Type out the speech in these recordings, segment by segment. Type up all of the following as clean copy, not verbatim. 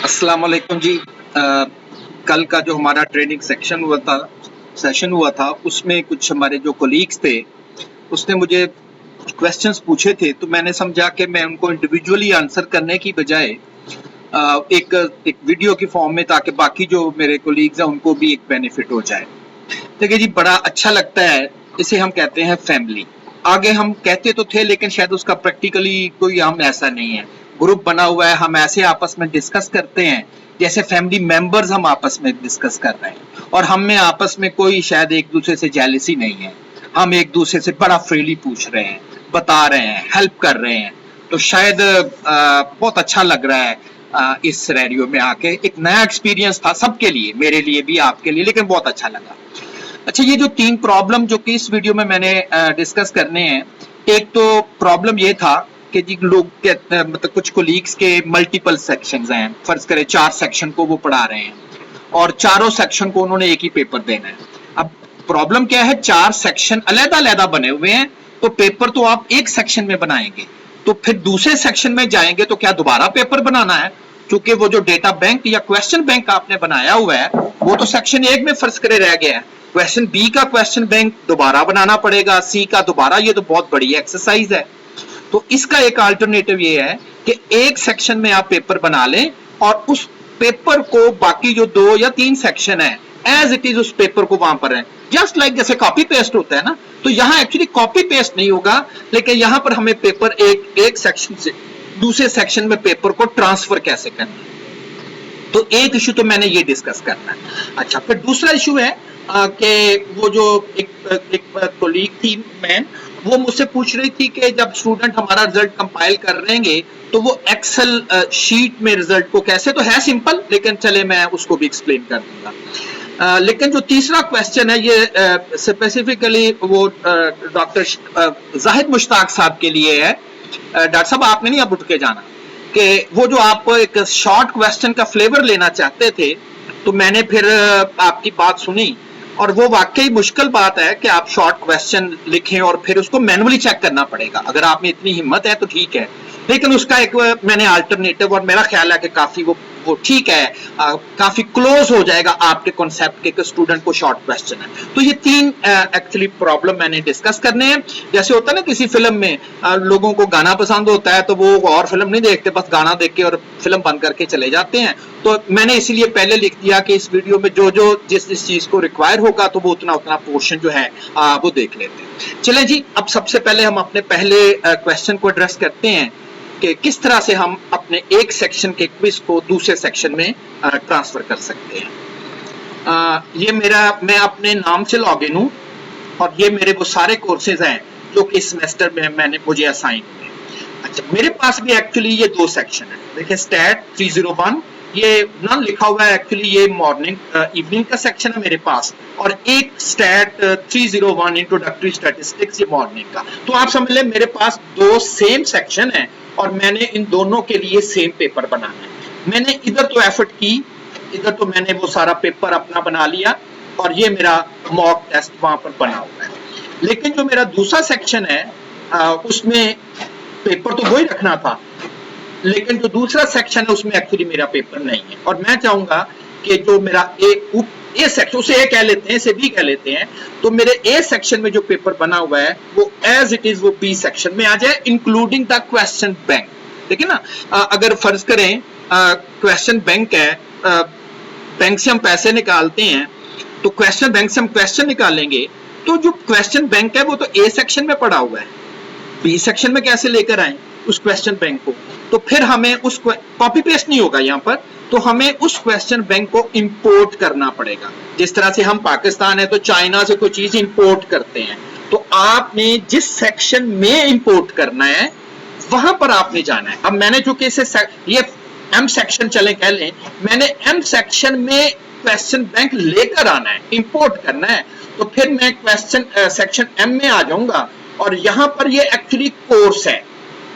अस्सलाम वालेकुम जी। कल का जो हमारा ट्रेनिंग सेशन हुआ था उसमें कुछ हमारे जो कोलीग्स थे उसने मुझे क्वेश्चंस पूछे थे, तो मैंने समझा कि मैं उनको इंडिविजुअली आंसर करने की बजाय एक एक वीडियो की फॉर्म में, ताकि बाकी जो मेरे कोलीग्स हैं उनको भी एक बेनिफिट हो जाए। देखिए जी, बड़ा अच्छा लगता है, इसे हम कहते हैं फैमिली। आगे हम कहते तो थे लेकिन शायद उसका प्रैक्टिकली कोई हम ऐसा नहीं है। ग्रुप बना हुआ है, हम ऐसे आपस में डिस्कस करते हैं जैसे फैमिली मेंबर्स हम आपस में डिस्कस कर रहे हैं, और हम में आपस में कोई शायद एक दूसरे से जेलसी नहीं है। हम एक दूसरे से बड़ा फ्रीली पूछ रहे हैं, बता रहे हैं, हेल्प कर रहे हैं। तो शायद बहुत अच्छा लग रहा है इस सिनेरियो में आके। एक नया एक्सपीरियंस था सबके लिए, मेरे लिए भी, आपके लिए, लेकिन बहुत अच्छा लगा। अच्छा, ये जो 3 प्रॉब्लम जो कि इस वीडियो में मैंने डिस्कस करने हैं, एक तो प्रॉब्लम ये था कि जी लोग मतलब कुछ कोलीग्स के मल्टीपल सेक्शंस हैं। फर्ज करें 4 सेक्शन को वो पढ़ा रहे हैं और चारों सेक्शन को उन्होंने एक ही पेपर देना है। अब प्रॉब्लम क्या है, 4 सेक्शन अलग-अलग बने हुए हैं, तो पेपर तो आप एक सेक्शन में बनाएंगे, तो फिर दूसरे सेक्शन में जाएंगे तो क्या दोबारा पेपर बनाना है? क्योंकि वो जो डेटा बैंक या क्वेश्चन बैंक आपने बनाया हुआ है वो तो सेक्शन 1 में फर्ज करे रह गया है। क्वेश्चन बी का क्वेश्चन बैंक दोबारा बनाना पड़ेगा, सी का दोबारा। ये तो बहुत बड़ी एक्सरसाइज है। तो इसका एक अल्टरनेटिव ये है कि एक सेक्शन में आप पेपर बना लें और उस पेपर को बाकी जो 2 या 3 सेक्शन है एज इट इज उस पेपर को वहां पर है, जस्ट लाइक जैसे कॉपी पेस्ट होता है ना। तो यहां एक्चुअली कॉपी पेस्ट नहीं होगा, लेकिन यहां पर हमें पेपर एक सेक्शन से दूसरे सेक्शन में पेपर को ट्रांसफर कैसे करना है। तो एक इशू तो मैंने ये डिस्कस करना है। अच्छा, फिर दूसरा इशू है कि वो जो एक कोलीग थी मैम, वो मुझसे पूछ रही थी कि जब स्टूडेंट हमारा रिजल्ट कंपाइल कर रहेंगे तो वो एक्सेल शीट में रिजल्ट को कैसे, तो है सिंपल, लेकिन चले मैं उसको भी एक्सप्लेन कर दूंगा। लेकिन जो तीसरा क्वेश्चन है ये स्पेसिफिकली वो डॉक्टर जाहिद मुश्ताक साहब के लिए है। डॉक्टर साहब आपने नहीं अब उठ के जाना, कि वो जो आप एक शॉर्ट क्वेश्चन का फ्लेवर लेना चाहते थे, तो मैंने फिर आपकी बात सुनी, और वो वाकई मुश्किल बात है कि आप शॉर्ट क्वेश्चन लिखें और फिर उसको मैनुअली चेक करना पड़ेगा। अगर आप में इतनी हिम्मत है तो ठीक है, लेकिन उसका एक मैंने अल्टरनेटिव, और मेरा ख्याल है कि काफी वो ठीक है, काफी क्लोज हो जाएगा आपके कॉन्सेप्ट के स्टूडेंट को शॉर्ट क्वेश्चन है। तो ये 3 एक्चुअली प्रॉब्लम मैंने डिस्कस करने हैं। जैसे होता है ना किसी फिल्म में लोगों को गाना पसंद होता है तो वो और फिल्म नहीं देखते, बस गाना देख के और फिल्म बंद करके चले जाते हैं। तो मैंने इसीलिए पहले लिख दिया कि इस वीडियो में जो जो जिस चीज को रिक्वायर होगा तो वो उतना पोर्शन जो है वो देख लेते हैं। चलें जी, अब सबसे पहले हम अपने पहले क्वेश्चन को एड्रेस करते हैं कि किस तरह से हम अपने एक सेक्शन के क्विज को दूसरे सेक्शन में ट्रांसफर कर सकते हैं। ये मैं अपने नाम से लॉगिन हूं और ये मेरे वो सारे कोर्सेज हैं जो कि इस सेमेस्टर में मुझे असाइन हुए। अच्छा, मेरे पास भी एक्चुअली ये 2 सेक्शन है। देखिए, स्टैट 301 ये नॉन लिखा हुआ है, एक्चुअली ये मॉर्निंग इवनिंग का सेक्शन है मेरे पास, और एक स्टैट 301 इंट्रोडक्टरी स्टैटिस्टिक्स ये मॉर्निंग का। तो आप समझ लें मेरे पास 2 सेम सेक्शन है और मैंने इन दोनों के लिए सेम पेपर बनाना है। मैंने इधर तो एफर्ट की, इधर तो मैंने वो सारा पेपर अपना बना लिया और ये मेरा मॉक टेस्ट वहां पर बना हुआ है। लेकिन जो मेरा दूसरा सेक्शन है उसमें पेपर तो वही रखना था, लेकिन जो दूसरा सेक्शन है उसमें एक्चुअली मेरा पेपर नहीं है। और मैं चाहूंगा कि जो मेरा ए सेक्शन, उसे ए कह लेते हैं, इसे बी कह लेते हैं, तो मेरे ए सेक्शन में जो पेपर बना हुआ है वो एज इट इज वो बी सेक्शन में आ जाए, इंक्लूडिंग द क्वेश्चन बैंक। देखिए ना, अगर फर्ज करें क्वेश्चन बैंक है, बैंक से हम पैसे निकालते हैं, तो क्वेश्चन बैंक से हम क्वेश्चन निकालेंगे, तो जो क्वेश्चन बैंक है वो तो ए सेक्शन में पड़ा हुआ है, बी सेक्शन में कैसे लेकर आए उस क्वेश्चन बैंक को? तो फिर हमें उस कॉपी पेस्ट नहीं होगा यहाँ पर, तो हमें उस क्वेश्चन बैंक को इंपोर्ट करना पड़ेगा। जिस तरह से हम पाकिस्तान है तो चाइना से कोई चीज इंपोर्ट करते हैं, तो आपने जिस सेक्शन में इंपोर्ट करना है वहां पर आपने जाना है। अब मैंने चूंकि इसे ये एम सेक्शन चले कह लें, मैंने एम सेक्शन में क्वेश्चन बैंक लेकर आना है, इंपोर्ट करना है, तो फिर मैं क्वेश्चन सेक्शन एम में आ जाऊंगा और यहां पर ये एक्चुअली कोर्स है,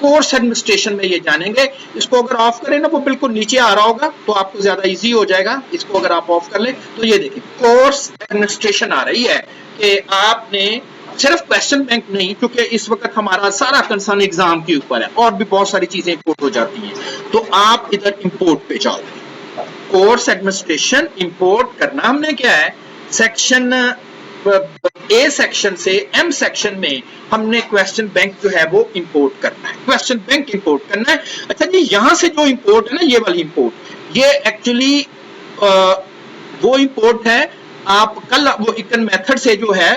कोर्स एडमिनिस्ट्रेशन में ये जानेंगे। इसको अगर ऑफ करें ना, वो बिल्कुल नीचे आ रहा होगा तो आपको ज्यादा इजी हो जाएगा। इसको अगर आप ऑफ कर लें तो ये देखिए कोर्स एडमिनिस्ट्रेशन आ रही है कि आपने सिर्फ क्वेश्चन बैंक नहीं, क्योंकि इस वक्त हमारा सारा कंसर्न एग्जाम के ऊपर है और भी बहुत सारी चीजें इंपोर्ट हो जाती हैं, तो आप इधर इंपोर्ट पे जाओ। कोर्स एडमिनिस्ट्रेशन इंपोर्ट करना हमने क्या है, सेक्शन ए सेक्शन से एम सेक्शन में हमने क्वेश्चन बैंक जो है वो इंपोर्ट करना है, क्वेश्चन बैंक इंपोर्ट करना है। अच्छा जी, यहां से जो इंपोर्ट है ना, ये वाली इंपोर्ट, ये एक्चुअली वो इंपोर्ट है, आप कल वो इकन मेथड से जो है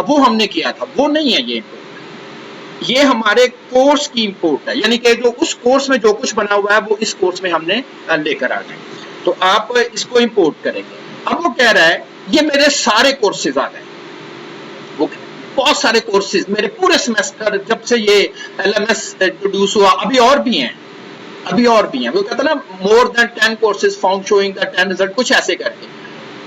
वो हमने किया था, वो नहीं है ये इंपोर्ट, ये हमारे कोर्स की इंपोर्ट है, यानी कि जो उस कोर्स में जो कुछ बना हुआ है वो इस कोर्स में हमने लेकर आ गए, तो आप इसको इंपोर्ट करेंगे। अब वो कह रहा है ये मेरे सारे कोर्सेज आ गए, वो बहुत सारे कोर्सेज मेरे पूरे सेमेस्टर जब से ये एलएमएस इंट्रोड्यूस हुआ, अभी और भी हैं, अभी और भी हैं, वो कहता है ना more than 10 courses found showing the 10 result, कुछ ऐसे करके।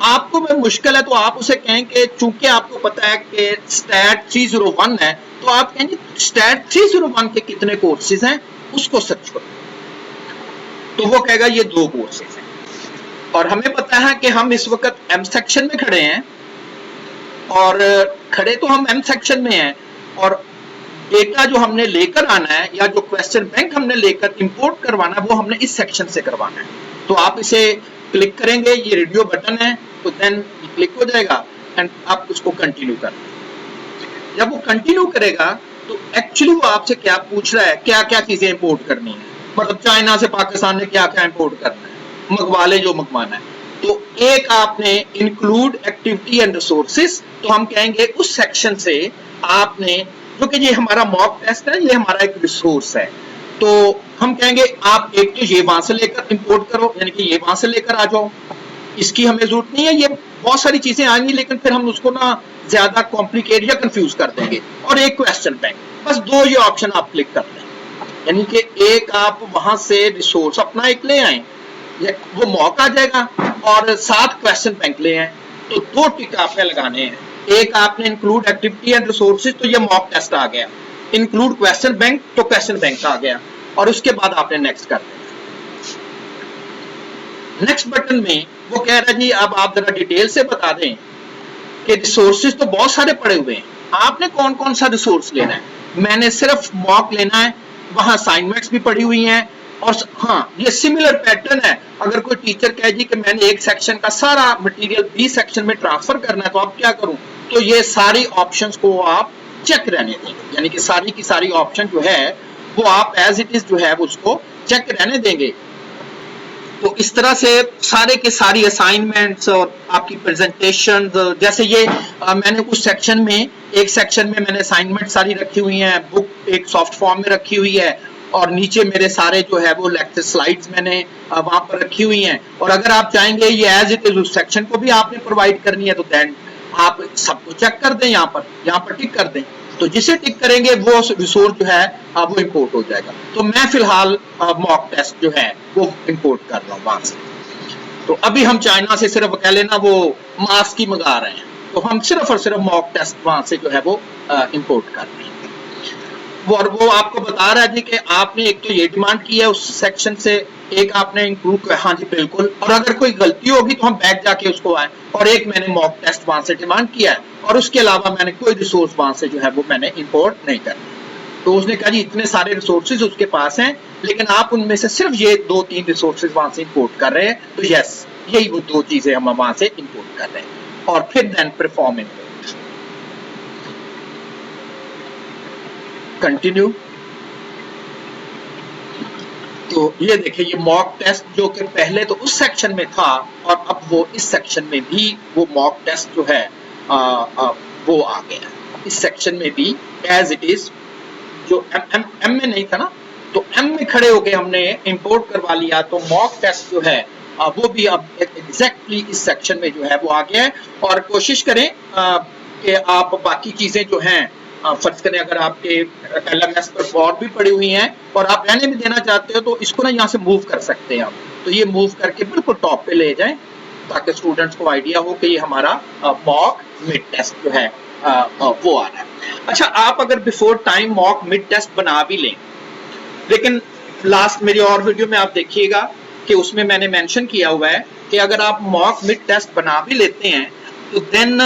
आपको में मुश्किल है तो आप उसे कहें कि चूंकि आपको पता है कि स्टैट 301 है, तो आप कहेंगे स्टैट 301 के कितने कोर्सेज हैं उसको सर्च करो, तो वो कहेगा ये 2 कोर्सेज हैं। और हमें पता है कि हम इस वक्त एम सेक्शन में खड़े हैं, और खड़े तो हम एम सेक्शन में हैं, और डेटा जो हमने लेकर आना है या जो क्वेश्चन बैंक हमने लेकर इंपोर्ट करवाना है वो हमने इस सेक्शन से करवाना है। तो आप इसे क्लिक करेंगे, ये रेडियो बटन है, तो देन क्लिक हो जाएगा एंड आप उसको कंटिन्यू कर। जब वो कंटिन्यू करेगा तो एक्चुअली वो आपसे क्या पूछ रहा है, क्या क्या चीजें इंपोर्ट करनी है, मतलब चाइना से पाकिस्तान ने क्या क्या इंपोर्ट करना है, मंगवा ले जो मंगवाना है। तो एक आपने इंक्लूड एक्टिविटी एंड रिसोर्सेज, तो हम कहेंगे उस सेक्शन से आपने, जो कि ये हमारा मॉक टेस्ट है, ये हमारा एक रिसोर्स है, तो हम कहेंगे आप एक तो ये वहां से लेकर इंपोर्ट करो, यानी कि ये वहां से लेकर आ जाओ, इसकी हमें जरूरत नहीं है, ये बहुत सारी चीजें आएंगी लेकिन फिर हम उसको ना ज्यादा कॉम्प्लिकेट या कंफ्यूज कर देंगे। और एक क्वेश्चन बैंक, बस 2 ये ऑप्शन आप क्लिक कर दें, यानी कि एक आप वहां से रिसोर्स अपना एक ले आए, वो मॉक आ जाएगा, और 7 क्वेश्चन बैंक ले आए, तो 2 टिक आपने लगाने हैं। एक आपने इंक्लूड एक्टिविटी एंड रिसोर्सेज, तो ये मॉक टेस्ट आ गया, इंक्लूड क्वेश्चन बैंक, तो क्वेश्चन बैंक आ गया, और उसके बाद आपने नेक्स्ट कर देना। नेक्स्ट बटन में वो कह रहा है जी अब आप जरा डिटेल से बता दें कि रिसोर्सेज तो बहुत सारे पड़े हुए हैं, आपने कौन कौन सा रिसोर्स लेना है। मैंने सिर्फ मॉक लेना है, वहां असाइनमेंट्स भी पड़ी हुई हैं, और हाँ ये सिमिलर पैटर्न है, अगर कोई टीचर कहे जी कि मैंने एक सेक्शन का सारा मटेरियल बी सेक्शन में ट्रांसफर करना है तो आप क्या करूं, तो ये सारी ऑप्शंस को आप चेक रहने देंगे, यानी कि सारी की सारी ऑप्शन जो है वो आप एज इट इज जो है उसको चेक रहने देंगे। तो इस तरह से सारे के सारी असाइनमेंट्स और आपकी प्रेजेंटेशन, जैसे ये मैंने कुछ सेक्शन में, एक सेक्शन में मैंने असाइनमेंट सारी रखी हुई हैं, बुक एक सॉफ्ट फॉर्म में रखी हुई है, और नीचे मेरे सारे जो है वो लेक्चर स्लाइड्स मैंने वहां पर रखी हुई हैं। और अगर आप चाहेंगे ये एज इट इज उस सेक्शन को भी आपने प्रोवाइड करनी है, तो देन आप सबको चेक कर दें, यहाँ पर टिक कर दें, तो जिसे टिक करेंगे वो रिसोर्स जो है वो इंपोर्ट हो जाएगा। तो मैं फिलहाल मॉक टेस्ट जो है वो इंपोर्ट कर रहा हूँ वहां से। तो अभी हम चाइना से सिर्फ कह लेना वो मास्क ही मंगा रहे हैं, तो हम सिर्फ और सिर्फ मॉक टेस्ट वहां से जो है वो इंपोर्ट कर रहे हैं। और वो आपको बता रहा है जी कि आपने एक तो ये डिमांड की है उस सेक्शन से, एक आपने इंक्लूड किया, हाँ जी बिल्कुल, और अगर कोई गलती होगी तो हम बैक जाके उसको आए, और एक मैंने मॉक टेस्ट वहां से डिमांड किया है, और उसके अलावा मैंने कोई रिसोर्स वहां से जो है वो मैंने इंपोर्ट नहीं करना। तो उसने कहा जी इतने सारे रिसोर्सेज उसके पास हैं, लेकिन आप उनमें से सिर्फ ये 2-3 रिसोर्सेज वहां से इंपोर्ट कर रहे हैं, तो यस यही वो 2 चीजें हम वहां से इंपोर्ट कर रहे हैं, और फिर देन परफॉर्म इंपोर्ट। कंटिन्यू। तो ये देखिए ये मॉक टेस्ट जो कि पहले तो उस सेक्शन में था, और अब वो इस सेक्शन में भी वो मॉक टेस्ट जो है वो आ गया इस सेक्शन में भी एज इट इज, जो एम में नहीं था ना, तो एम में खड़े होके हमने इंपोर्ट करवा लिया, तो मॉक टेस्ट जो है वो भी अब एग्जैक्टली इस सेक्शन में जो है वो आ गया है। और कोशिश करें कि आप बाकी चीजें जो हैं, फर्ज करें अगर आपके एलएमएस पर और भी पड़ी हुई हैं और आप रहने भी देना चाहते हो, तो इसको ना यहाँ से मूव कर सकते हैं आप, तो ये मूव करके बिल्कुल टॉप पे ले जाएं, ताकि स्टूडेंट्स को आइडिया हो कि ये हमारा मॉक मिड टेस्ट जो है वो आ रहा है। अच्छा, आप अगर before time mock mid test बना भी लें, लेकिन लास्ट मेरी और वीडियो में आप देखिएगा कि उसमें मैंने मेंशन किया हुआ है कि अगर आप मॉक मिड टेस्ट बना भी लेते हैं तो देन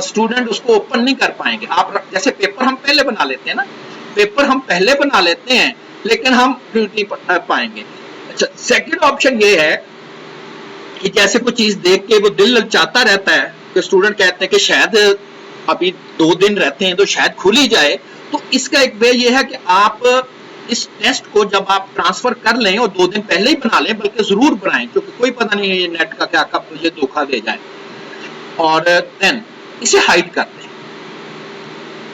स्टूडेंट उसको ओपन नहीं कर पाएंगे। आप जैसे पेपर हम पहले बना लेते हैं ना, पेपर हम पहले बना लेते हैं लेकिन हम नहीं पाएंगे। अच्छा, सेकंड ऑप्शन ये है कि जैसे कोई चीज देख के वो दिल ललचाता रहता है कि स्टूडेंट कहते हैं कि शायद अभी 2 दिन रहते हैं तो शायद खुल ही जाए। तो इसका एक वे ये है कि आप इस टेस्ट को जब आप ट्रांसफर कर लें और 2 दिन पहले ही बना लें, बल्कि जरूर बनाएं, क्योंकि कोई पता नहीं है ये नेट का क्या कब मुझे धोखा दे जाए। और देन इसे हाइड कर दें।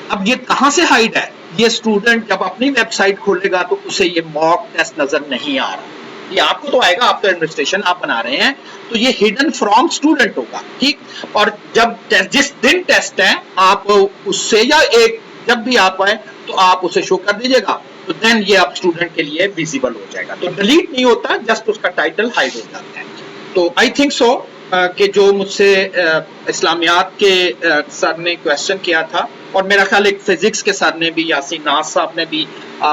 अब ये कहां से हाइड है? ये स्टूडेंट जब अपनी वेबसाइट खोलेगा तो उसे ये मॉक टेस्ट नजर नहीं आ रहा। ये आपको तो आएगा, आप तो एडमिनिस्ट्रेशन आप बना रहे हैं, तो ये हिडन फ्रॉम स्टूडेंट होगा, ठीक। और जब जिस दिन टेस्ट है आप उससे या एक जब भी आप आए तो आप उसे शो कर दीजिएगा, तो देन ये आप स्टूडेंट के लिए विजिबल हो जाएगा। तो डिलीट नहीं होता, जस्ट उसका टाइटल हाइड हो जाता है। तो आई थिंक सो कि जो मुझसे इस्लामियात के सर ने क्वेश्चन किया था, और मेरा ख्याल एक फिजिक्स के सर ने भी, यासीन नाज साहब ने भी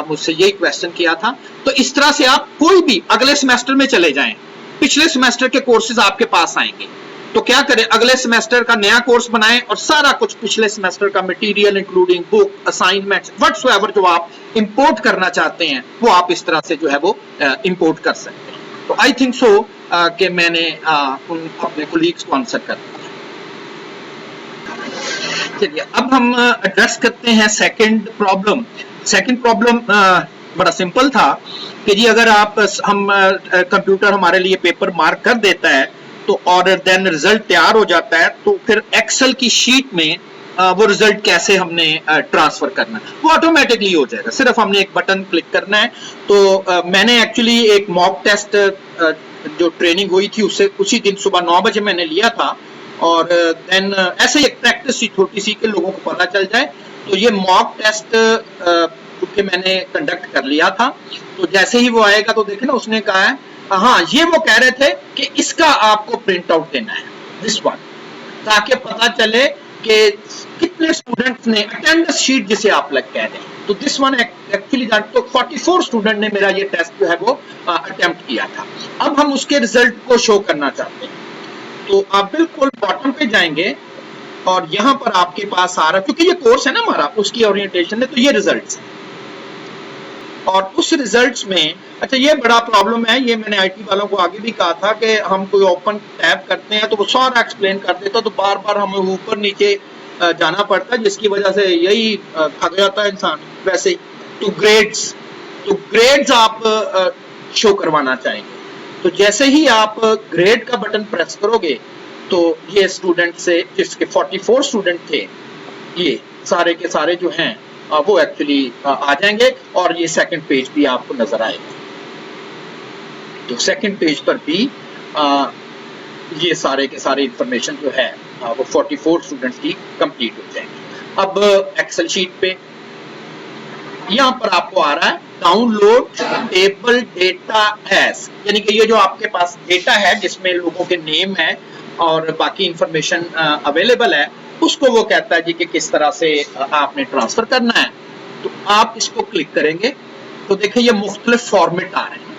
मुझसे यही क्वेश्चन किया था। तो इस तरह से आप कोई भी अगले सेमेस्टर में चले जाएं, पिछले सेमेस्टर के कोर्सेज आपके पास आएंगे, तो क्या करें, अगले सेमेस्टर का नया कोर्स बनाएं और सारा कुछ पिछले सेमेस्टर का material including book, assignments, whatsoever जो आप इंपोर्ट करना चाहते हैं वो आप इस तरह से जो है वो इंपोर्ट कर सकते हैं। तो आई थिंक सो कि मैंने उन अपने कोलीग्स को आंसर कर दिया। चलिए अब हम एड्रेस करते हैं सेकंड प्रॉब्लम। सेकंड प्रॉब्लम बड़ा सिंपल था कि जी अगर हम कंप्यूटर हमारे लिए पेपर मार्क कर देता है तो और देन रिजल्ट तैयार हो जाता है, तो फिर एक्सेल की शीट में वो रिजल्ट कैसे हमने ट्रांसफर करना है, वो ऑटोमेटिकली हो जाएगा, सिर्फ हमने एक बटन क्लिक करना है। तो मैंने एक्चुअली एक मॉक टेस्ट जो ट्रेनिंग हुई थी उससे उसी दिन सुबह 9 बजे मैंने लिया था, और देन ऐसे एक प्रैक्टिस छोटी सी के लोगों को पता चल जाए। तो ये मॉक टेस्ट क्योंकि मैंने कंडक्ट कर लिया था, तो जैसे ही वो आएगा तो देखे ना उसने कहा है, हाँ ये वो कह रहे थे कि इसका आपको प्रिंट आउट देना है, दिस वन, ताकि पता चले कि कितने स्टूडेंट्स ने अटेंडेंस शीट जिसे आप लग कह रहे हैं। तो दिस वन एक्चुअली तो 44 स्टूडेंट ने मेरा ये टेस्ट जो है वो अटेम्प्ट किया था। अब हम उसके रिजल्ट को शो करना चाहते हैं, तो आप बिल्कुल बॉटम पे जाएंगे और यहाँ पर आपके पास आ रहा, क्योंकि ये कोर्स है ना हमारा, उसकी ओरिएंटेशन है, तो ये रिजल्ट्स है। और उस रिजल्ट्स में अच्छा ये बड़ा प्रॉब्लम है, ये मैंने आईटी वालों को आगे भी कहा था कि हम कोई ओपन टैब करते हैं तो वो सारा एक्सप्लेन कर देता, तो बार बार हमें ऊपर नीचे जाना पड़ता है, जिसकी वजह से यही थक जाता है इंसान। वैसे तो ग्रेड्स आप शो करवाना चाहेंगे, तो जैसे ही आप ग्रेड का बटन प्रेस करोगे तो ये स्टूडेंट से जिसके 44 स्टूडेंट थे, ये सारे के सारे जो हैं वो एक्चुअली आ जाएंगे, और ये सेकंड पेज भी आपको नजर आएगा। तो सेकंड पेज पर भी ये सारे के सारे इंफॉर्मेशन जो है वो 44 स्टूडेंट्स की कंप्लीट हो जाएंगी। अब एक्सेल शीट पे यहाँ पर आपको आ रहा है डाउनलोड टेबल डेटा एज, यानी कि ये जो आपके पास डेटा है जिसमें लोगों के नेम है और बाकी इंफॉर्मेशन अवेलेबल है, उसको वो कहता है जी कि किस तरह से आपने ट्रांसफर करना है। तो आप इसको क्लिक करेंगे तो देखिए ये मुख्तलिफ फॉर्मेट आ रहे हैं,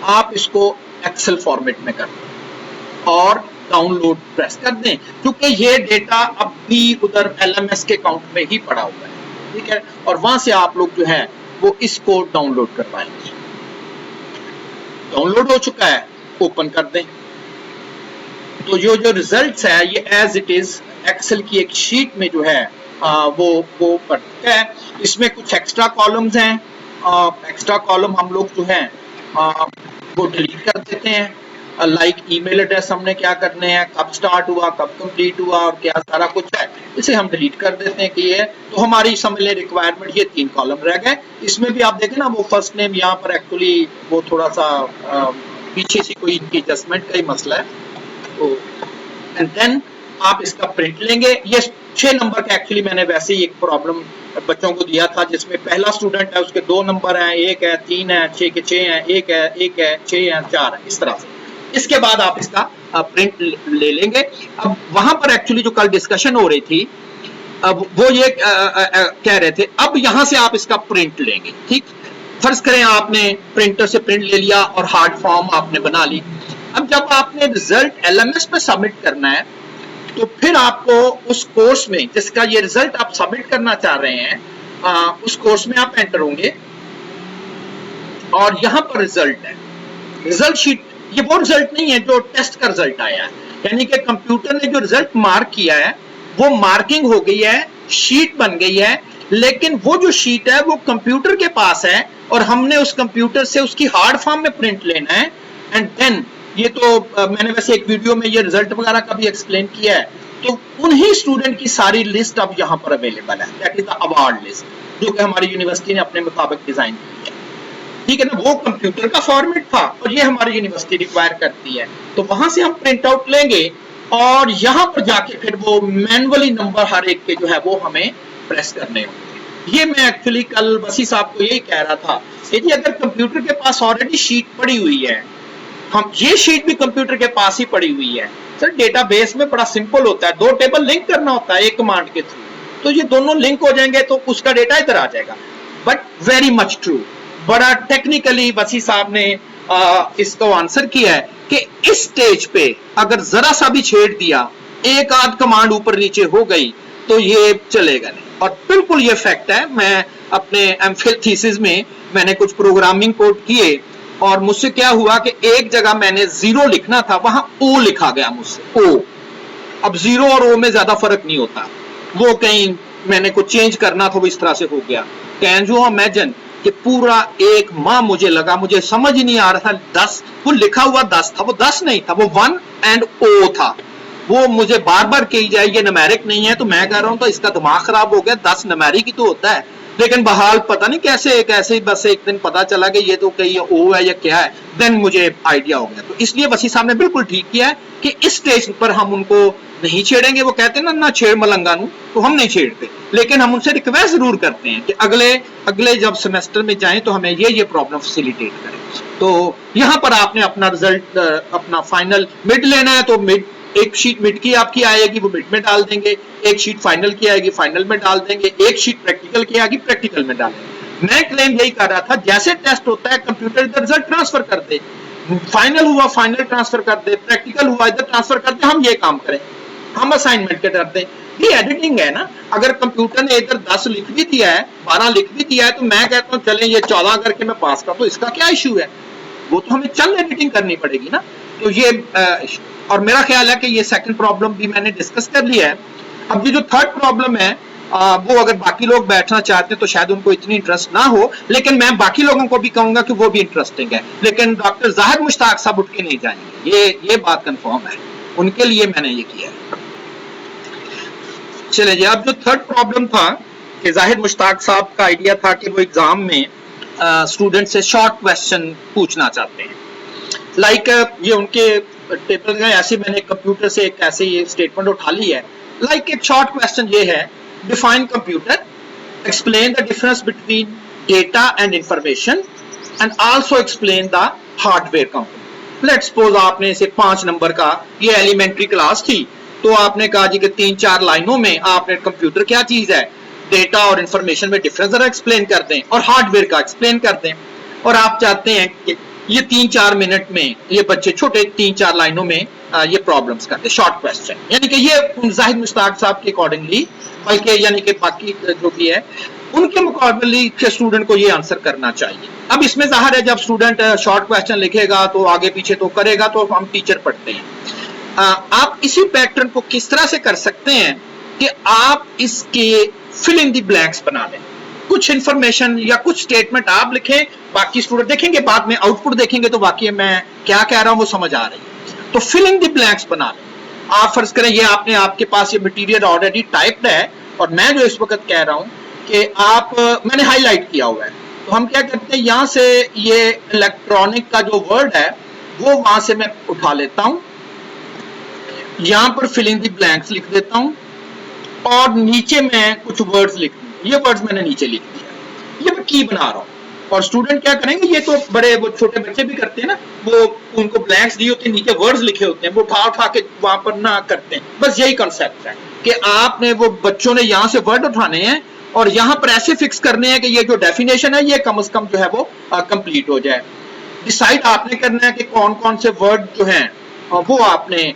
आप इसको एक्सेल फॉर्मेट में कर दें और डाउनलोड प्रेस कर दें, क्योंकि ये डेटा अब भी उधर एलएमएस के अकाउंट में ही पड़ा हुआ है, ठीक है, और वहां से आप लोग जो है वो इसको डाउनलोड कर पाएंगे। डाउनलोड हो चुका है, ओपन कर दें। तो ये जो रिजल्ट्स है ये एज इट इज एक्सेल की एक शीट में जो है वो पड़ता है। इसमें कुछ एक्स्ट्रा कॉलम्स हैं, एक्स्ट्रा कॉलम हम लोग जो है वो डिलीट कर देते हैं, लाइक ईमेल एड्रेस हमने क्या करने हैं, कब स्टार्ट हुआ, कब कंप्लीट हुआ और क्या सारा कुछ है, इसे हम डिलीट कर देते हैं कि ये तो हमारी समझ लें रिक्वायरमेंट ये 3 कॉलम रह गए। इसमें भी आप देखें ना वो फर्स्ट नेम यहाँ पर एक्चुअली वो थोड़ा सा पीछे से कोई इनकी एडजस्टमेंट का ही मसला है। तो एंड देन आप इसका प्रिंट लेंगे। ये 6 नंबर का एक्चुअली मैंने वैसे ही एक प्रॉब्लम बच्चों को दिया था जिसमें पहला स्टूडेंट है उसके 2 नंबर हैं, 1 है, 3 है, 6 के 6 हैं, 1 है, 1 है, 6 है, 4 है, इस तरह से। इसके बाद आप इसका प्रिंट ले लेंगे। अब वहां पर एक्चुअली जो कल डिस्कशन हो रही थी अब वो ये कह रहे थे अब यहां से आप इसका प्रिंट लेंगे, ठीक। फर्ज करें आपने प्रिंटर से प्रिंट ले लिया और हार्ड फॉर्म आपने बना ली। अब जब आपने रिजल्ट एलएमएस पे सबमिट करना है तो फिर आपको उस कोर्स में जिसका ये रिजल्ट आप सबमिट करना चाह रहे हैं उस कोर्स में आप एंटर होंगे और यहां पर रिजल्ट है, रिजल्ट शीट ये वो रिजल्ट नहीं है जो टेस्ट का रिजल्ट आया है, यानी कि कंप्यूटर ने जो रिजल्ट मार्क किया है वो मार्किंग हो गई है, शीट बन गई है, लेकिन वो जो शीट है वो कंप्यूटर के पास है और हमने उस कंप्यूटर से उसकी हार्ड फॉर्म में प्रिंट लेना है। एंड देन ये तो मैंने वैसे एक वीडियो में ये रिजल्ट वगैरह का भी एक्सप्लेन किया है, तो उन्हीं स्टूडेंट की सारी लिस्ट अब यहाँ पर अवेलेबल है, that is the award list जो कि हमारी यूनिवर्सिटी ने अपने मुताबिक डिजाइन की है। ठीक है ना, वो कंप्यूटर का फॉर्मेट था और ये हमारी यूनिवर्सिटी रिक्वायर करती है, तो वहां से हम प्रिंट आउट लेंगे और यहाँ पर जाके फिर वो मैनुअली नंबर हर एक के जो है वो हमें प्रेस करने होंगे। ये मैं एक्चुअली कल वसी साहब को यही कह रहा था, यदि अगर कंप्यूटर के पास ऑलरेडी शीट पड़ी हुई है, हम ये शीट भी कंप्यूटर के पास ही पड़ी हुई है सर, डेटाबेस में बड़ा सिंपल होता है, दो टेबल लिंक करना होता है एक कमांड के थ्रू, तो ये दोनों लिंक हो जाएंगे तो उसका डेटा इधर आ जाएगा। बट वेरी मच ट्रू, बड़ा टेक्निकली वसी साहब ने इसको आंसर किया है कि इस स्टेज पे अगर जरा सा भी छेड़ दिया, एक आध कमांड ऊपर नीचे हो गई तो ये चलेगा नहीं। और बिल्कुल ये फैक्ट है, मैं अपने एमफिल थीसिस में मैंने कुछ प्रोग्रामिंग कोड किए और मुझसे क्या हुआ कि एक जगह मैंने 0 लिखना था, वहां O लिखा गया मुझसे, O। अब 0 और O में ज्यादा फर्क नहीं होता, वो कहीं मैंने कुछ चेंज करना था वो इस तरह से हो गया। कैन यू इमेजिन कि पूरा एक माह मुझे लगा, मुझे समझ ही नहीं आ रहा था 10, वो लिखा हुआ 10 था, वो 10 नहीं था, वो 1 एंड O था। वो मुझे बार बार कही जाए ये न्यूमेरिक नहीं है, तो मैं कह रहा हूं तो इसका दिमाग खराब हो गया, 10 न्यूमेरिक ही तो होता है। लेकिन बहाल पता नहीं कैसे कैसे बस एक दिन पता चला कि ये तो कहीं O है या क्या है, देन मुझे आइडिया हो गया। तो इसलिए वसी साहब ने बिल्कुल ठीक किया है कि इस स्टेज पर हम उनको नहीं छेड़ेंगे। वो कहते हैं ना छेड़ मलंगा नू, तो हम नहीं छेड़ते, लेकिन हम उनसे रिक्वेस्ट जरूर करते हैं कि अगले जब सेमेस्टर में जाएं तो हमें ये प्रॉब्लम फैसिलिटेट करें। तो यहाँ पर आपने अपना रिजल्ट, अपना फाइनल मिड लेना है, तो मिड एक शीट मिड की आपकी आएगी, वो मिड में डाल देंगे, एक शीट फाइनल की आएगी, फाइनल में डाल देंगे, एक शीट प्रैक्टिकल की आएगी, प्रैक्टिकल में डाल देंगे। मैं क्लेम यही कर रहा था, जैसे टेस्ट होता है कंप्यूटर इधर रिजल्ट ट्रांसफर कर दे, फाइनल हुआ फाइनल ट्रांसफर कर दे, प्रैक्टिकल हुआ इधर ट्रांसफर कर दे, हम ये काम करें, हम असाइनमेंट के कर दें। ये एडिटिंग है ना, अगर कंप्यूटर ने इधर 10 लिख भी दिया है, 12 लिख भी दिया है, तो मैं कहता हूँ चलें ये 14 करके मैं पास कर दूं, इसका क्या इशू है? वो तो हमें चल एडिटिंग करनी पड़ेगी ना। तो ये और मेरा ख्याल है कि ये सेकंड प्रॉब्लम भी मैंने डिस्कस कर लिया है। अब ये जो थर्ड प्रॉब्लम है, वो अगर बाकी लोग बैठना चाहते हैं तो शायद उनको इतनी इंटरेस्ट ना हो, लेकिन मैं बाकी लोगों को भी कहूंगा कि वो भी इंटरेस्टिंग है, लेकिन डॉक्टर जाहिद मुश्ताक साहब उठ के नहीं जाएंगे, ये बात कंफर्म है, उनके लिए मैंने ये किया है। चले जी, अब जो थर्ड प्रॉब्लम था कि जाहिद मुश्ताक साहब का आइडिया था कि वो एग्जाम में स्टूडेंट से शॉर्ट क्वेश्चन पूछना चाहते हैं। लाइक ये उनके पेपर में ऐसे मैंने कंप्यूटर से एक ऐसे ये स्टेटमेंट उठा ली है। लाइक एक शॉर्ट क्वेश्चन ये है, define computer, explain the difference between data and information and also explain the hardware component. Let's suppose आपने इसे 5 नंबर का, ये एलिमेंट्री क्लास थी, तो आपने कहा जी कि 3-4 लाइनों में आपने कंप्यूटर क्या चीज है, डेटा और इंफॉर्मेशन में डिफरेंस जरा एक्सप्लेन कर दें और हार्डवेयर का एक्सप्लेन कर दें। और आप चाहते हैं कि ये 3-4 मिनट में ये बच्चे छोटे 3-4 लाइनों में ये प्रॉब्लम्स करते, शॉर्ट क्वेश्चन, यानी कि ये जाहिद मुश्ताक साहब के अकॉर्डिंगली, बल्कि यानी कि बाकी जो भी है उनके मुकाबले के स्टूडेंट को ये आंसर करना चाहिए। अब इसमें जाहिर है जब स्टूडेंट शॉर्ट क्वेश्चन लिखेगा तो आगे पीछे तो करेगा, तो हम टीचर पढ़ते हैं। आप इसी पैटर्न को किस तरह से कर सकते हैं कि आप इसके फिल इन द ब्लैंक्स बना लें, कुछ इंफॉर्मेशन या कुछ स्टेटमेंट आप लिखें, बाकी स्टूडेंट देखेंगे, बाद में आउटपुट देखेंगे तो वाकई मैं क्या कह रहा हूं वो समझ आ रही है। तो फिल इन द ब्लैंक्स बना लें। आप फर्ज करें ये आपके पास ये मटेरियल ऑलरेडी टाइप्ड है और मैं जो इस वक्त कह रहा हूं कि मैंने हाईलाइट किया हुआ है, तो हम क्या करते हैं, यहां से ये इलेक्ट्रॉनिक का जो वर्ड है वो वहां से मैं उठा लेता हूं, यहां पर फिल इन द ब्लैंक्स लिख देता हूं और नीचे मैं कुछ वर्ड्स लिख दूं। ये वर्ड्स मैंने नीचे लिख दिया, ये मैं की बना रहा हूं। और स्टूडेंट क्या करेंगे, ये तो बड़े वो छोटे बच्चे भी करते हैं ना, वो उनको ब्लैंक्स दिए होते हैं, नीचे वर्ड्स लिखे होते हैं, वो उठा के वहां पर ना करते हैं। बस यही कंसेप्ट है कि आपने वो बच्चों ने यहां से वर्ड उठाने हैं और यहां पर ऐसे फिक्स करने हैं कि ये जो डेफिनेशन है ये कम से कम जो है वो कंप्लीट हो जाए। डिसाइड आपने करना है कि कौन कौन से वर्ड जो हैं वो आपने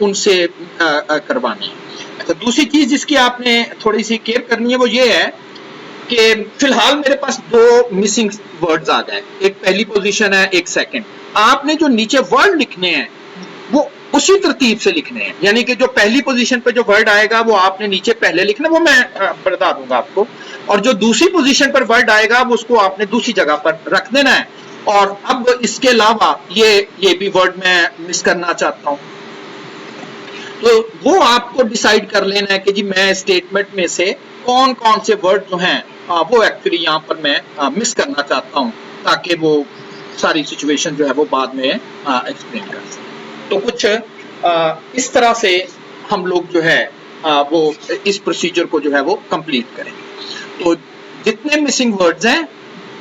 उनसे करवाने हैं। अच्छा, दूसरी चीज जिसकी आपने थोड़ी सी केयर करनी है वो ये है कि फिलहाल मेरे पास दो मिसिंग वर्ड्स आ गए, एक पहली पोजीशन है, एक सेकंड। आपने जो नीचे वर्ड लिखने हैं वो उसी तरतीब से लिखने हैं, यानी कि जो पहली पोजीशन पे जो वर्ड आएगा वो आपने नीचे पहले लिखना, वो मैं बता दूंगा आपको, और जो दूसरी पोजीशन पर वर्ड आएगा वो उसको आपने दूसरी जगह पर रख देना है। और अब इसके अलावा ये भी वर्ड मैं मिस करना चाहता हूं, तो वो आपको डिसाइड कर लेना है कि जी मैं स्टेटमेंट में से कौन कौन से वर्ड जो हैं वो एक्चुअली यहाँ पर मैं मिस करना चाहता हूँ, ताकि वो सारी सिचुएशन जो है वो बाद में एक्सप्लेन कर सकें। तो कुछ इस तरह से हम लोग जो है वो इस प्रोसीजर को जो है वो कंप्लीट करें। तो जितने मिसिंग वर्ड्स हैं,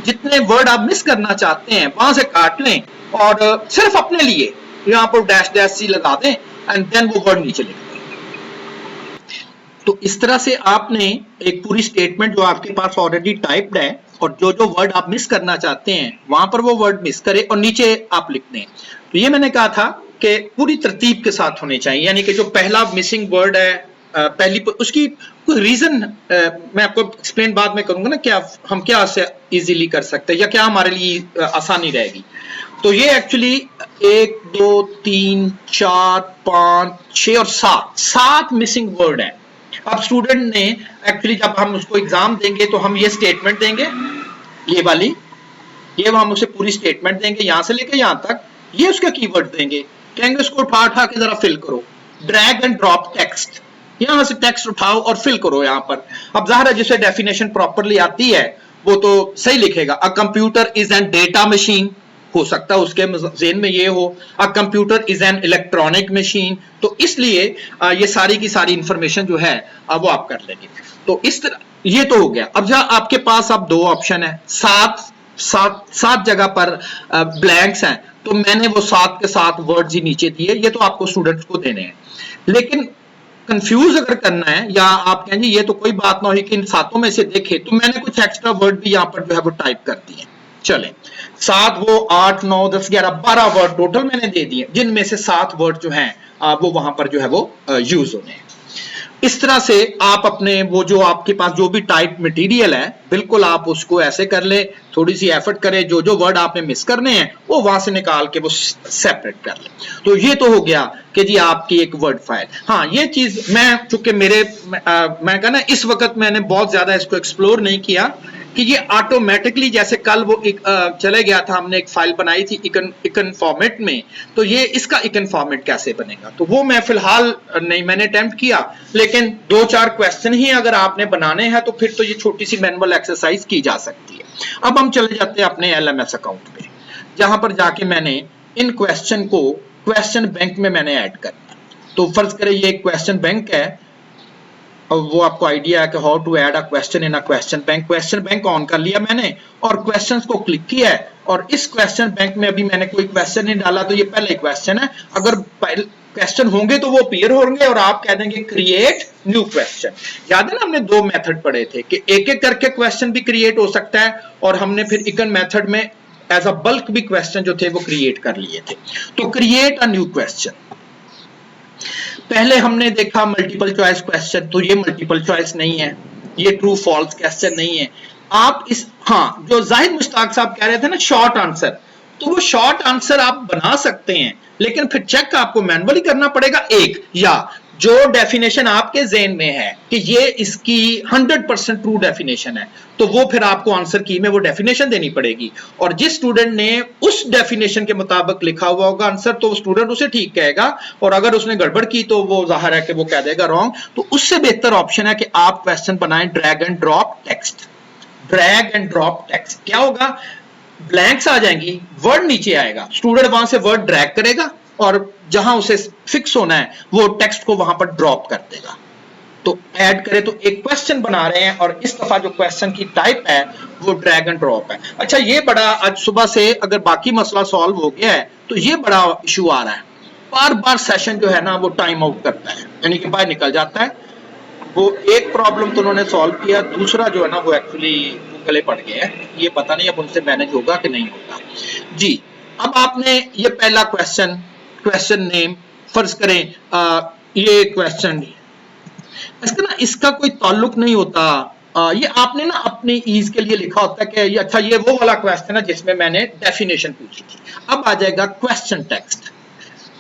जितने वर्ड आप मिस करना चाहते हैं, वहां से काट लें और सिर्फ अपने लिए यहाँ पर डैश डैश सी लगा दें एंड देन वो वर्ड नीचे लिख दें। तो इस तरह से आपने एक पूरी स्टेटमेंट जो आपके पास ऑलरेडी टाइप्ड है और जो जो वर्ड आप मिस करना चाहते हैं वहां पर वो वर्ड मिस करें और नीचे आप लिख दें। तो ये मैंने कहा था कि पूरी तरतीब के साथ होने चाहिए, यानी कि जो पहला मिसिंग वर्ड है पहली उसकी कोई रीजन मैं आपको एक्सप्लेन बाद में करूंगा ना, क्या हम क्या से इजीली कर सकते हैं या क्या हमारे लिए आसानी रहेगी। तो ये एक्चुअली 1 2 3 4 5 6 और 7 मिसिंग वर्ड है। अब स्टूडेंट ने एक्चुअली जब हम उसको एग्जाम देंगे तो हम ये स्टेटमेंट देंगे, ये वाली, ये हम उसे पूरी स्टेटमेंट देंगे यहां से लेके यहां तक, ये उसका कीवर्ड देंगे, कहेंगे उसको उठा उठा के जरा फिल करो, ड्रैग एंड ड्रॉप टेक्स्ट, यहां से टेक्स्ट उठाओ और फिल करो यहां पर। अब जाहिर है जिसे डेफिनेशन प्रॉपरली आती है वो तो सही लिखेगा, a computer is an data machine, हो सकता है उसके ज़हन में ये हो, a computer is an electronic machine, तो इसलिए ये सारी की सारी इंफॉर्मेशन जो है वो आप कर लेंगे। तो इस तरह ये तो हो गया। अब जहां आपके पास अब दो ऑप्शन है, सात जगह पर ब्लैंक्स हैं, तो मैंने वो 7 के 7 वर्ड्स ही नीचे दिए, ये तो आपको स्टूडेंट्स को देने हैं। लेकिन कंफ्यूज अगर करना है या आप कहेंगे ये तो कोई बात ना हुई कि इन 7 में से देखे, तो मैंने कुछ एक्स्ट्रा वर्ड भी यहाँ पर जो है वो टाइप कर दिए। चले 7 वो 8 9 10 11 12 वर्ड टोटल मैंने दे दिए, जिनमें से 7 वर्ड जो हैं वो वहां पर जो है वो यूज होने हैं। इस तरह से आप अपने वो जो आपके पास जो भी टाइप मटेरियल है बिल्कुल आप उसको ऐसे कर ले, थोड़ी सी एफर्ट करें, जो जो वर्ड आपने मिस करने हैं वो वहां से निकाल के वो सेपरेट कर ले। तो ये तो हो गया कि जी आपकी एक वर्ड फाइल। हाँ, ये चीज मैं चूंकि मैं कहना इस वक्त मैंने बहुत ज्यादा इसको एक्सप्लोर नहीं किया कि ये ऑटोमेटिकली, जैसे कल वो एक चले गया था, हमने एक फाइल बनाई थी इकन फॉर्मेट में, तो ये इसका इकन फॉर्मेट कैसे बनेगा, तो वो मैं फिलहाल नहीं, मैंने अटेम्प्ट किया, लेकिन 2-4 क्वेश्चन ही अगर आपने बनाने हैं तो फिर तो ये छोटी सी मैनुअल एक्सरसाइज की जा सकती है। अब हम चले जाते हैं अपने LMS अकाउंट पे, जहां पर जाके मैंने इन क्वेश्चन को क्वेश्चन बैंक में मैंने ऐड करना। तो फर्ज करें ये क्वेश्चन बैंक है, अब वो आपको आइडिया है कि how to add a question in a question bank. Question bank on कर लिया मैंने और क्वेश्चंस को क्लिक किया है, और इस क्वेश्चन बैंक में अभी मैंने कोई क्वेश्चन नहीं डाला, तो ये पहले क्वेश्चन है। अगर क्वेश्चन होंगे तो वो अपीयर होंगे और आप कह देंगे क्रिएट न्यू क्वेश्चन। याद है ना, हमने 2 मेथड पढ़े थे कि एक एक करके क्वेश्चन भी क्रिएट हो सकता है, और हमने फिर इकन मेथड में एज अ बल्क भी क्वेश्चन जो थे वो क्रिएट कर लिए थे। तो क्रिएट अ न्यू क्वेश्चन, पहले हमने देखा मल्टीपल चॉइस क्वेश्चन, तो ये मल्टीपल चॉइस नहीं है, ये ट्रू फॉल्स क्वेश्चन नहीं है। आप इस, हाँ, जो जाहिद मुश्ताक साहब कह रहे थे ना शॉर्ट आंसर, तो वो शॉर्ट आंसर आप बना सकते हैं, लेकिन फिर चेक आपको मैनुअली करना पड़ेगा एक, या जो डेफिनेशन आपके ज़हन में है कि ये इसकी 100% ट्रू डेफिनेशन है, तो वो फिर आपको आंसर की में वो डेफिनेशन देनी पड़ेगी, और जिस स्टूडेंट ने उस डेफिनेशन के मुताबिक लिखा हुआ होगा आंसर, तो स्टूडेंट उसे ठीक कहेगा, और अगर उसने गड़बड़ की तो वो जाहिर है कि वो कह देगा रॉन्ग। तो उससे बेहतर ऑप्शन है कि आप क्वेश्चन बनाएं drag and drop text. Drag and drop text क्या होगा, ब्लैंक्स आ जाएंगी, वर्ड नीचे आएगा, स्टूडेंट वहां से वर्ड ड्रैग करेगा और जहां उसे फिक्स होना है वो टेक्स्ट को वहां पर ड्रॉप कर देगा। तो ऐड करें तो एक क्वेश्चन बना रहे हैं, और इस दफा जो क्वेश्चन की टाइप है वो ड्रैग एंड ड्रॉप है। अच्छा, ये बड़ा आज सुबह से अगर बाकी मसला सॉल्व हो गया है तो ये बड़ा इशू आ रहा है, बार बार सेशन जो है ना वो टाइम आउट करता है, यानी कि बाहर निकल जाता है। वो एक प्रॉब्लम तो उन्होंने सॉल्व किया, दूसरा जो है ना वो एक्चुअली गले पड़ गए हैं, ये पता नहीं अब उनसे मैनेज होगा कि नहीं होगा जी। अब आपने ये पहला क्वेश्चन, क्वेश्चन नेम फर्ज करें ये क्वेश्चन, इसका ना इसका कोई ताल्लुक नहीं होता ये आपने ना अपनी ईज के लिए लिखा होता है कि ये अच्छा ये वो वाला क्वेश्चन है जिसमें मैंने डेफिनेशन पूछी थी। अब आ जाएगा क्वेश्चन टेक्स्ट।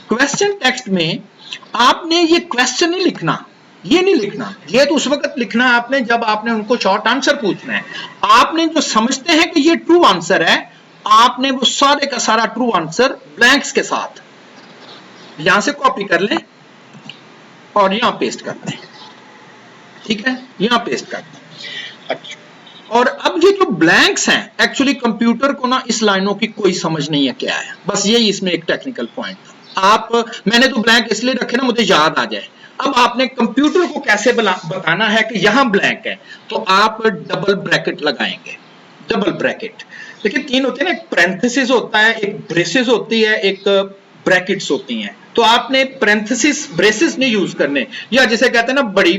क्वेश्चन टेक्स्ट में आपने ये क्वेश्चन नहीं लिखना, ये नहीं लिखना, ये तो उस वक्त लिखना है आपने जब आपने उनको शॉर्ट आंसर पूछना है। आपने जो समझते हैं कि ये ट्रू आंसर है, आपने वो सारे का सारा ट्रू आंसर ब्लैंक्स के साथ यहां से कॉपी कर लें और यहां पेस्ट कर दें। ठीक है, यहां पेस्ट कर दें। अच्छा, और अब ये जो ब्लैंक्स हैं, एक्चुअली कंप्यूटर को ना इस लाइनों की कोई समझ नहीं है क्या है, बस यही इसमें एक टेक्निकल पॉइंट था। आप, मैंने तो ब्लैंक इसलिए रखे ना मुझे याद आ जाए। अब आपने कंप्यूटर को कैसे बताना है कि यहां ब्लैंक है, तो आप डबल ब्रैकेट लगाएंगे। डबल ब्रैकेट देखिए तीन होते हैं ना, एक पैरेंथेसिस होता है, एक ब्रेसेस होती है, एक ब्रैकेट्स होती हैं। तो आपने पैरेंथेसिस ब्रेसेस नहीं यूज करने, या जिसे कहते हैं ना बड़ी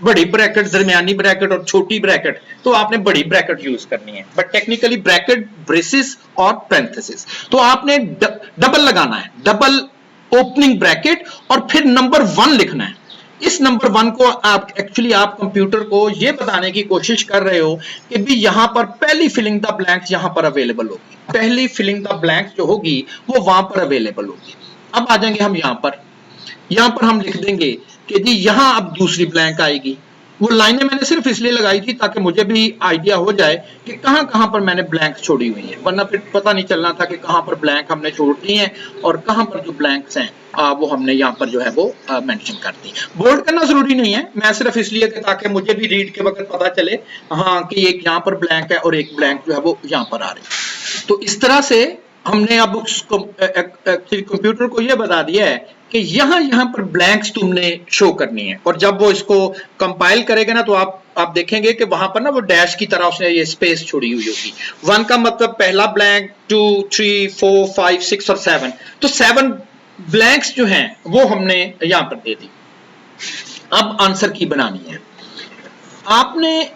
ब्रैकेट, दरमियानी ब्रैकेट और छोटी ब्रैकेट, तो आपने बड़ी ब्रैकेट यूज करनी है। बट टेक्निकली ब्रैकेट, ब्रेसेस और पैरेंथेसिस, तो आपने डबल लगाना है, डबल ओपनिंग ब्रैकेट और फिर नंबर 1 लिखना है। इस नंबर 1 को आप एक्चुअली आप कंप्यूटर को ये बताने की कोशिश कर रहे हो कि भी यहां पर पहली फिलिंग द ब्लैंक्स यहां पर अवेलेबल होगी, पहली फिलिंग द ब्लैंक्स जो होगी वो वहां पर अवेलेबल होगी। अब आ जाएंगे हम यहां पर हम लिख देंगे कि जी यहां अब दूसरी ब्लैंक आएगी। वो लाइनें मैंने सिर्फ इसलिए लगाई थी ताकि मुझे भी आइडिया हो जाए कि कहां कहां पर मैंने ब्लैंक छोड़ी हुई है, वरना फिर पता नहीं चलना था कि कहां पर ब्लैंक हमने छोड़ दी है और कहां पर जो ब्लैंक्स हैं वो हमने यहाँ पर जो है वो मेंशन कर दी। बोल्ड करना जरूरी नहीं है, मैं सिर्फ इसलिए कि ताकि मुझे भी रीड के वक्त पता चले हाँ कि एक यहाँ पर ब्लैंक है और एक ब्लैंक जो है वो यहाँ पर आ रही है। तो इस तरह से हमने अब कंप्यूटर को यह बता दिया है कि यहां पर ब्लैंक्स तुमने शो करनी है, और जब वो इसको कंपाइल करेगा ना तो आप देखेंगे कि वहां पर ना वो डैश की तरह उसने ये स्पेस छोड़ी हुई होगी। 1 का मतलब पहला ब्लैंक, 2, 3, 4, 5, 6 और 7, तो 7 ब्लैंक्स जो हैं वो हमने यहां पर दे दी। अब आंसर की बनानी है आपने,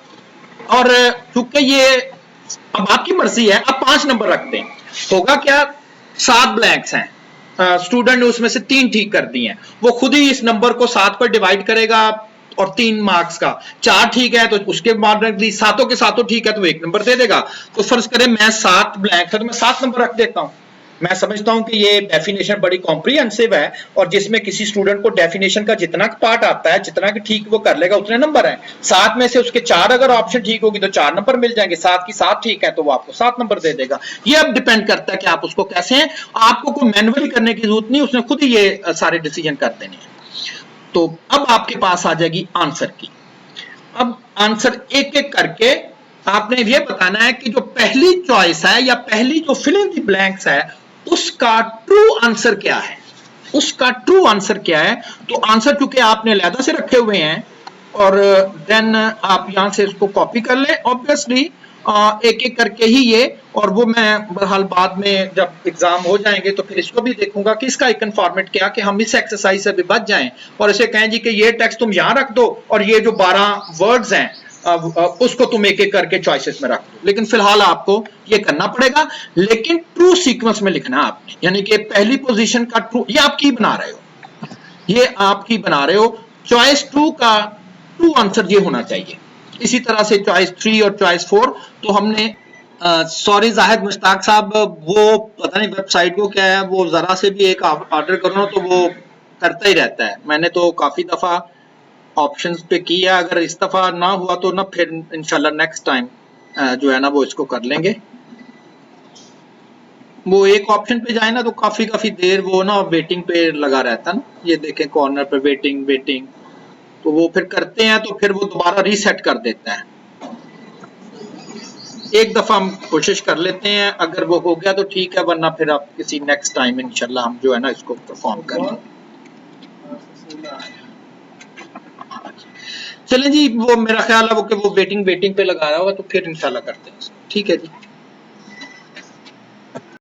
और चूंकि ये अब आपकी मर्जी है, आप 5 नंबर रखते हैं, होगा क्या 7 ब्लैंक्स हैं, स्टूडेंट ने उसमें से 3 ठीक कर दी हैं, वो खुद ही इस नंबर को 7 पर डिवाइड करेगा और 3 मार्क्स का 4 ठीक है तो उसके बाद सातों के सातों ठीक है तो 1 नंबर दे देगा। तो फर्ज करें मैं 7 ब्लैंक है तो मैं 7 नंबर रख देता हूं। मैं समझता हूं कि ये डेफिनेशन बड़ी कॉम्प्रिहेंसिव है और जिसमें किसी स्टूडेंट को डेफिनेशन का जितना पार्ट आता है, जितना कि ठीक वो कर लेगा उतने नंबर है। 7 में से उसके 4 अगर ऑप्शन ठीक होगी तो 4 नंबर मिल जाएंगे, 7 की 7 ठीक है तो वो आपको 7 नंबर दे देगा। ये अब डिपेंड करता है कि आप उसको कैसे हैं, आपको कोई मैनुअली करने की जरूरत नहीं, उसने खुद ही ये सारे डिसीजन कर देने हैं। तो अब आपके पास आ जाएगी आंसर की। अब आंसर एक एक करके आपने ये बताना है कि जो पहली चॉइस है या पहली जो फिल इन द ब्लैंक्स है उसका ट्रू आंसर क्या है, उसका ट्रू आंसर क्या है। तो आंसर चूंकि आपने अलहदा से रखे हुए हैं और देन आप यहां से इसको कॉपी कर लें ऑब्वियसली एक एक करके ही ये, और वो मैं बहरहाल बाद में जब एग्जाम हो जाएंगे तो फिर इसको भी देखूंगा कि इसका एक फॉर्मेट क्या कि हम इस एक्सरसाइज से भी बच जाएं और इसे कहें जी कि ये टेक्स्ट तुम यहां रख दो और ये जो 12 वर्ड्स हैं उसको तुम एक एक करके चॉइसेस में रख दो। लेकिन फिलहाल आपको ये करना पड़ेगा, लेकिन ट्रू सीक्वेंस में लिखना है आपने, यानी कि पहली पोजीशन का ट्रू, ये आप की बना रहे हो, ये आप की बना रहे हो, चॉइस 2 का ट्रू आंसर ये होना चाहिए। इसी तरह से चॉइस 3 और चॉइस 4 तो हमने सॉरी जाहिद मुश्ताक साहब, वो पता नहीं वेबसाइट को क्या है, वो जरा से भी एक ऑर्डर करो ना तो वो करता ही रहता है। मैंने तो काफी दफा ऑप्शंस पे किया, अगर इस दफा ना हुआ तो ना फिर इंशाल्लाह नेक्स्ट टाइम जो है ना वो इसको कर लेंगे। वो एक ऑप्शन पे जाए ना तो काफी देर वो ना वेटिंग पे लगा रहता ना, ये देखें कॉर्नर पे वेटिंग वेटिंग, तो वो फिर करते हैं तो फिर वो दोबारा रीसेट कर देता है। एक दफा हम कोशिश कर लेते हैं, अगर वो हो गया तो ठीक है, वरना फिर आप किसी नेक्स्ट टाइम इंशाल्लाह हम जो है ना इसको परफॉर्म करें। चलें जी, वो मेरा ख्याल है वो कि वो वेटिंग पे लगाया हुआ, तो फिर इंशाल्लाह करते हैं। ठीक है जी।